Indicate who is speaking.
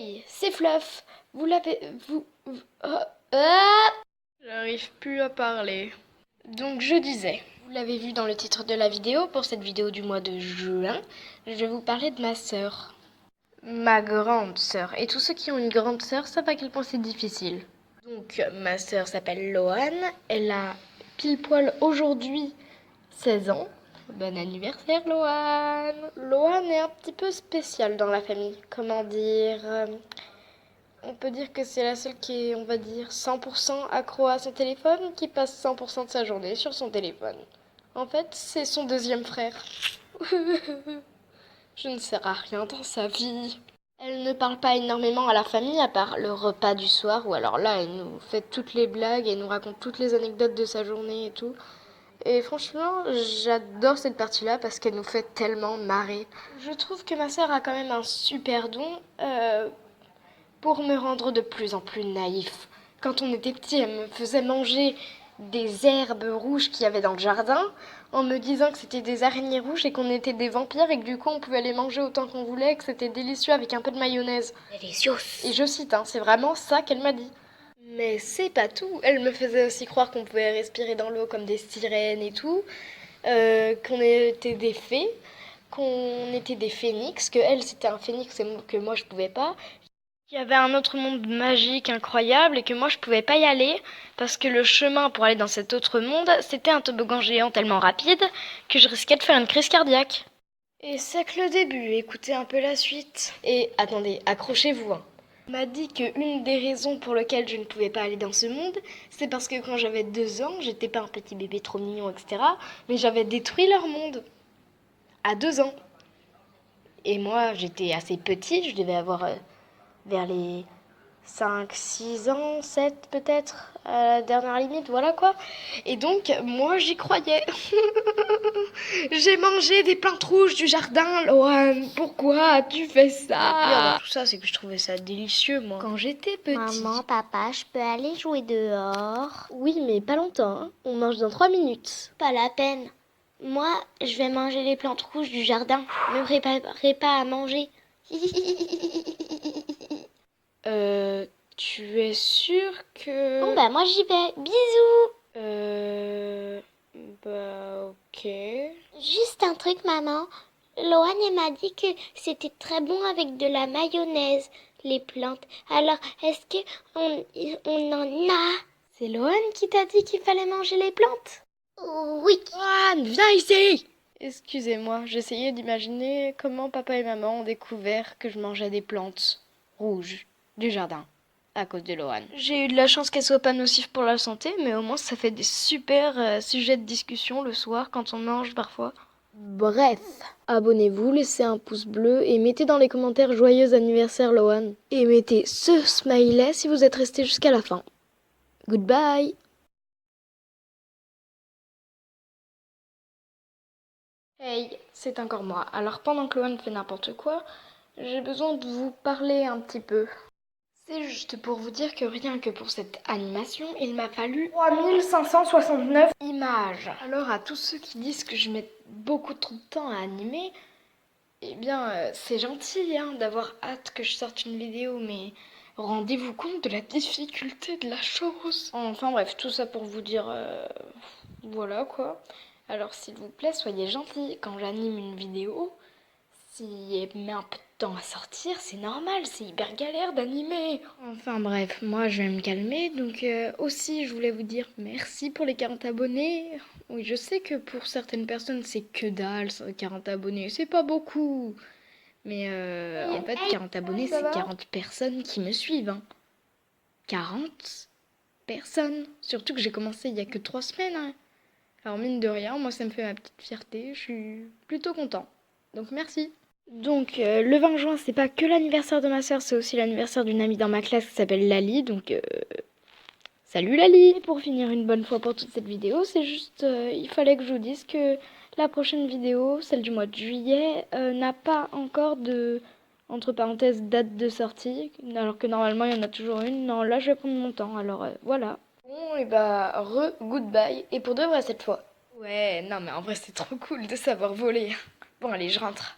Speaker 1: Hey, c'est Fluff. Vous l'avez... Ah.
Speaker 2: J'arrive plus à parler.
Speaker 1: Donc je disais, vous l'avez vu dans le titre de la vidéo, pour cette vidéo du mois de juin, je vais vous parler de ma sœur. Ma grande sœur. Et tous ceux qui ont une grande sœur savent à quel point c'est difficile. Donc ma sœur s'appelle Loane, elle a pile poil aujourd'hui 16 ans. Bon anniversaire Loane. Loane est un petit peu spéciale dans la famille. Comment dire on peut dire que c'est la seule qui est, on va dire, 100% accro à son téléphone, qui passe 100% de sa journée sur son téléphone. En fait, c'est son deuxième frère. Je ne sers à rien dans sa vie. Elle ne parle pas énormément à la famille, à part le repas du soir, où alors là, elle nous fait toutes les blagues, elle nous raconte toutes les anecdotes de sa journée et tout. Et franchement, j'adore cette partie-là parce qu'elle nous fait tellement marrer. Je trouve que ma sœur a quand même un super don pour me rendre de plus en plus naïf. Quand on était petit, elle me faisait manger des herbes rouges qu'il y avait dans le jardin, en me disant que c'était des araignées rouges et qu'on était des vampires et que du coup on pouvait les manger autant qu'on voulait, que c'était délicieux avec un peu de mayonnaise.
Speaker 2: Délicieux.
Speaker 1: Et je cite, c'est vraiment ça qu'elle m'a dit. Mais c'est pas tout, elle me faisait aussi croire qu'on pouvait respirer dans l'eau comme des sirènes et tout, qu'on était des fées, qu'on était des phénix, que elle c'était un phénix et que moi je pouvais pas. Il y avait un autre monde magique incroyable et que moi je pouvais pas y aller parce que le chemin pour aller dans cet autre monde, c'était un toboggan géant tellement rapide que je risquais de faire une crise cardiaque. Et c'est que le début, écoutez un peu la suite. Et attendez, accrochez-vous. On m'a dit qu'une des raisons pour lesquelles je ne pouvais pas aller dans ce monde, c'est parce que quand j'avais 2 ans, j'étais pas un petit bébé trop mignon, etc. Mais j'avais détruit leur monde. À 2 ans. Et moi, j'étais assez petite, je devais avoir vers les 5, 6 ans, 7 peut-être, à la dernière limite, voilà quoi. Et donc, moi j'y croyais. J'ai mangé des plantes rouges du jardin, Loane. Pourquoi as-tu fait ça? Le pire dans tout ça, c'est que je trouvais ça délicieux, moi. Quand j'étais petite.
Speaker 3: Maman, papa, je peux aller jouer dehors?
Speaker 1: Oui, mais pas longtemps, hein. On mange dans 3 minutes.
Speaker 3: Pas la peine. Moi, je vais manger les plantes rouges du jardin. Ne me préparez pas à manger.
Speaker 1: Tu es sûre que...
Speaker 3: Bon, bah moi j'y vais. Bisous.
Speaker 1: Ok.
Speaker 3: Juste un truc, maman. Loane elle m'a dit que c'était très bon avec de la mayonnaise, les plantes. Alors, est-ce que on en a?
Speaker 1: C'est Loane qui t'a dit qu'il fallait manger les plantes?
Speaker 3: Oui.
Speaker 1: Loane, viens ici! Excusez-moi, j'essayais d'imaginer comment papa et maman ont découvert que je mangeais des plantes rouges du jardin à cause de Loane. J'ai eu de la chance qu'elle soit pas nocive pour la santé, mais au moins ça fait des super sujets de discussion le soir quand on mange parfois. Bref, abonnez-vous, laissez un pouce bleu et mettez dans les commentaires joyeux anniversaire Loane. Et mettez ce smiley si vous êtes resté jusqu'à la fin. Goodbye! Hey, c'est encore moi. Alors pendant que Loane fait n'importe quoi, j'ai besoin de vous parler un petit peu. C'est juste pour vous dire que rien que pour cette animation, il m'a fallu 3569 images. Alors à tous ceux qui disent que je mets beaucoup trop de temps à animer, eh bien c'est gentil d'avoir hâte que je sorte une vidéo, mais rendez-vous compte de la difficulté de la chose. Enfin bref, tout ça pour vous dire... voilà quoi. Alors s'il vous plaît, soyez gentils. Quand j'anime une vidéo, si elle met un peu de temps à sortir, c'est normal, c'est hyper galère d'animer. Enfin bref, moi je vais me calmer. Donc aussi, je voulais vous dire merci pour les 40 abonnés. Oui, je sais que pour certaines personnes, c'est que dalle, 40 abonnés. C'est pas beaucoup. Mais en fait, 40 abonnés, c'est 40 personnes qui me suivent. 40 personnes. Surtout que j'ai commencé il y a que 3 semaines. Alors mine de rien, moi ça me fait ma petite fierté, je suis plutôt content. Donc merci. Donc le 20 juin, c'est pas que l'anniversaire de ma soeur, c'est aussi l'anniversaire d'une amie dans ma classe qui s'appelle Lali, donc salut Lali. Et pour finir une bonne fois pour toute cette vidéo, c'est juste, il fallait que je vous dise que la prochaine vidéo, celle du mois de juillet, n'a pas encore de, entre parenthèses, date de sortie, alors que normalement il y en a toujours une. Non, là je vais prendre mon temps, alors voilà. Bon, et bah, goodbye. Et pour de vrai cette fois. Ouais, non mais en vrai c'est trop cool de savoir voler. Bon allez, je rentre.